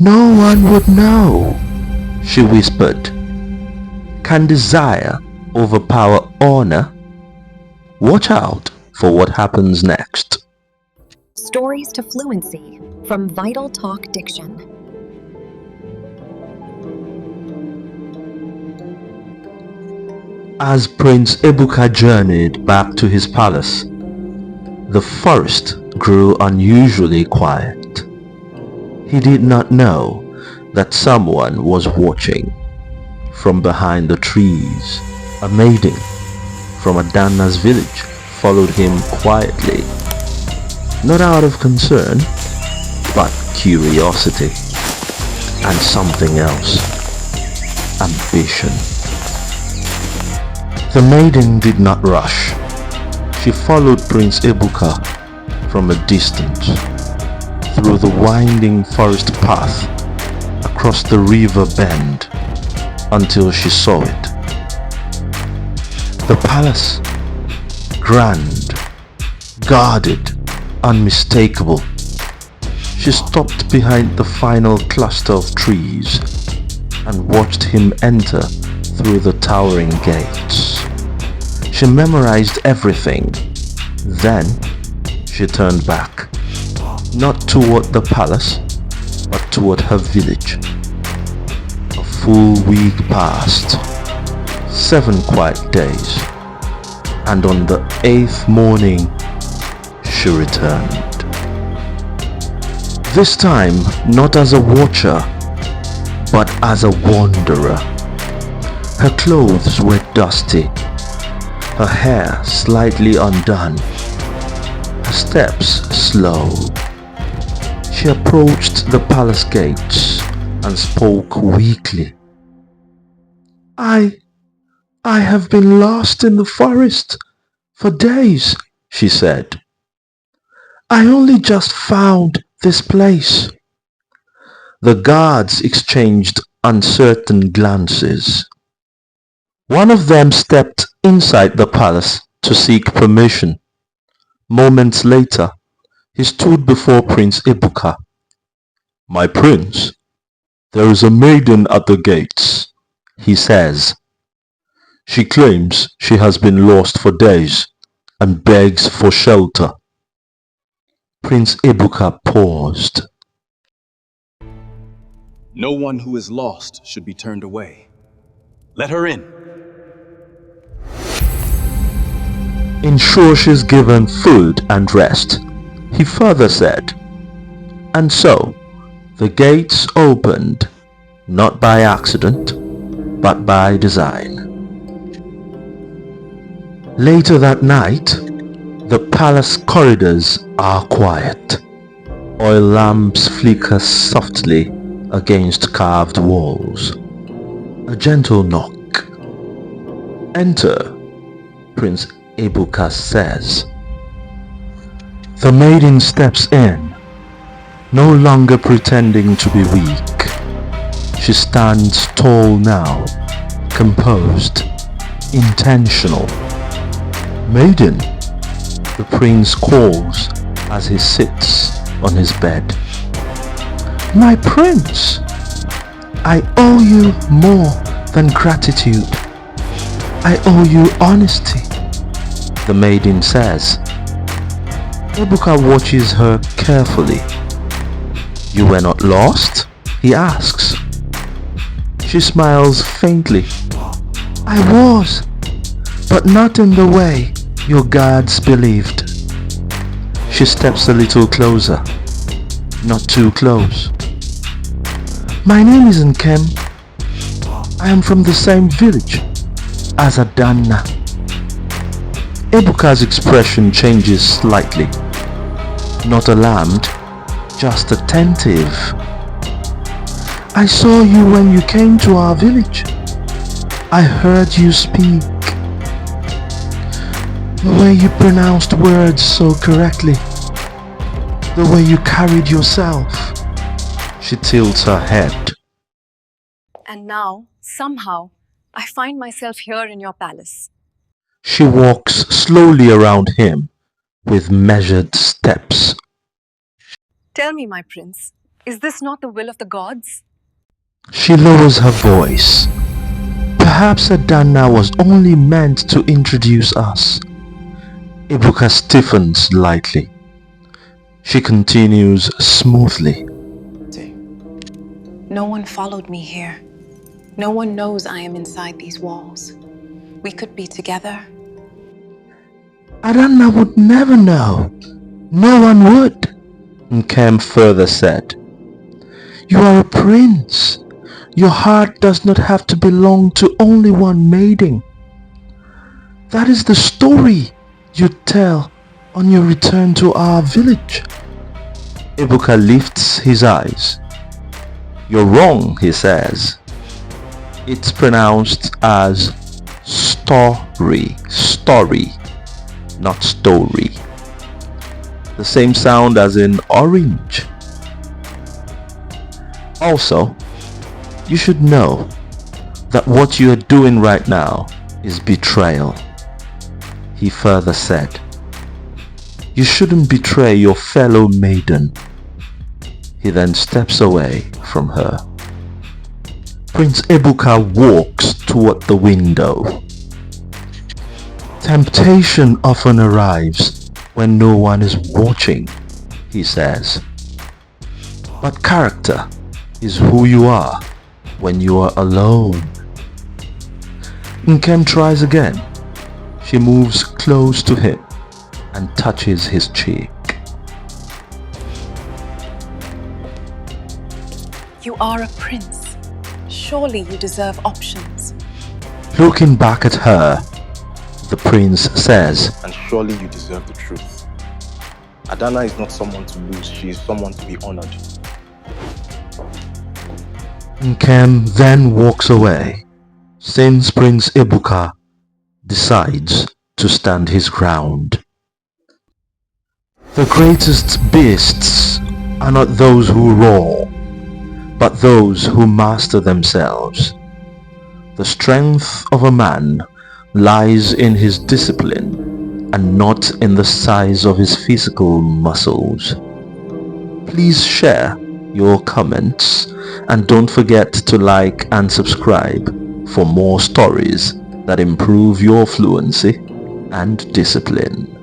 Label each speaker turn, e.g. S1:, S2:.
S1: No one would know, she whispered. Can desire overpower honor? Watch out for what happens next.
S2: Stories to Fluency from Vital Talk Diction.
S1: As Prince Ebuka journeyed back to his palace, the forest grew unusually quiet. He did not know that someone was watching. From behind the trees, a maiden from Adanna's village followed him quietly, not out of concern, but curiosity and something else, ambition. The maiden did not rush. She followed Prince Ebuka from a distance, through the winding forest path, across the river bend, until she saw it. The palace, grand, guarded, unmistakable. She stopped behind the final cluster of trees and watched him enter through the towering gates. She memorized everything. Then she turned back, not toward the palace, but toward her village. A full week passed, 7 quiet days, and on the 8th morning, she returned. This time, not as a watcher, but as a wanderer. Her clothes were dusty, her hair slightly undone, her steps slow. She approached the palace gates and spoke weakly. I have been lost in the forest for days, she said. I only just found this place. The guards exchanged uncertain glances. One of them stepped inside the palace to seek permission. Moments later, he stood before Prince Ebuka. My prince, there is a maiden at the gates, he says. She claims she has been lost for days and begs for shelter. Prince Ebuka paused.
S3: No one who is lost should be turned away. Let her in.
S1: Ensure she's given food and rest, he further said. And so, the gates opened, not by accident, but by design. Later that night, the palace corridors are quiet. Oil lamps flicker softly against carved walls. A gentle knock. Enter, Prince Ebuka says. The maiden steps in, no longer pretending to be weak. She stands tall now, composed, intentional. Maiden, the prince calls as he sits on his bed. My prince, I owe you more than gratitude. I owe you honesty, the maiden says. Ebuka watches her carefully. You were not lost? He asks. She smiles faintly. I was, but not in the way your guards believed. She steps a little closer, not too close. My name is Nkem. I am from the same village as Adanna. Ebuka's expression changes slightly. Not alarmed, just attentive. I saw you when you came to our village. I heard you speak. The way you pronounced words so correctly. The way you carried yourself. She tilts her head.
S2: And now, somehow, I find myself here in your palace.
S1: She walks slowly around him with measured steps.
S2: Tell me, my prince, Is this not the will of the gods?
S1: She lowers her voice. Perhaps Adanna was only meant to introduce us. Ebuka stiffens lightly. She continues smoothly.
S2: No one followed me here. No one knows I am inside these walls. We could be together.
S1: Adanna would never know. No one would, Nkem further said. You are a prince. Your heart does not have to belong to only one maiden. That is the story you tell on your return to our village. Ebuka lifts his eyes. You're wrong, he says. It's pronounced as story, not story. The same sound as in orange. Also, you should know that what you are doing right now is betrayal. He further said, you shouldn't betray your fellow maiden. He then steps away from her. Prince Ebuka walks toward the window. Temptation often arrives when no one is watching, he says. But character is who you are when you are alone. Nkem tries again. She moves close to him and touches his cheek.
S2: You are a prince. Surely you deserve options.
S1: Looking back at her, the prince says,
S4: And surely you deserve the truth. Adanna is not someone to lose, she is someone to be honored.
S1: Nkem then walks away, since Prince Ebuka decides to stand his ground. The greatest beasts are not those who roar, but those who master themselves. The strength of a man lies in his discipline and not in the size of his physical muscles. Please share your comments and don't forget to like and subscribe for more stories that improve your fluency and discipline.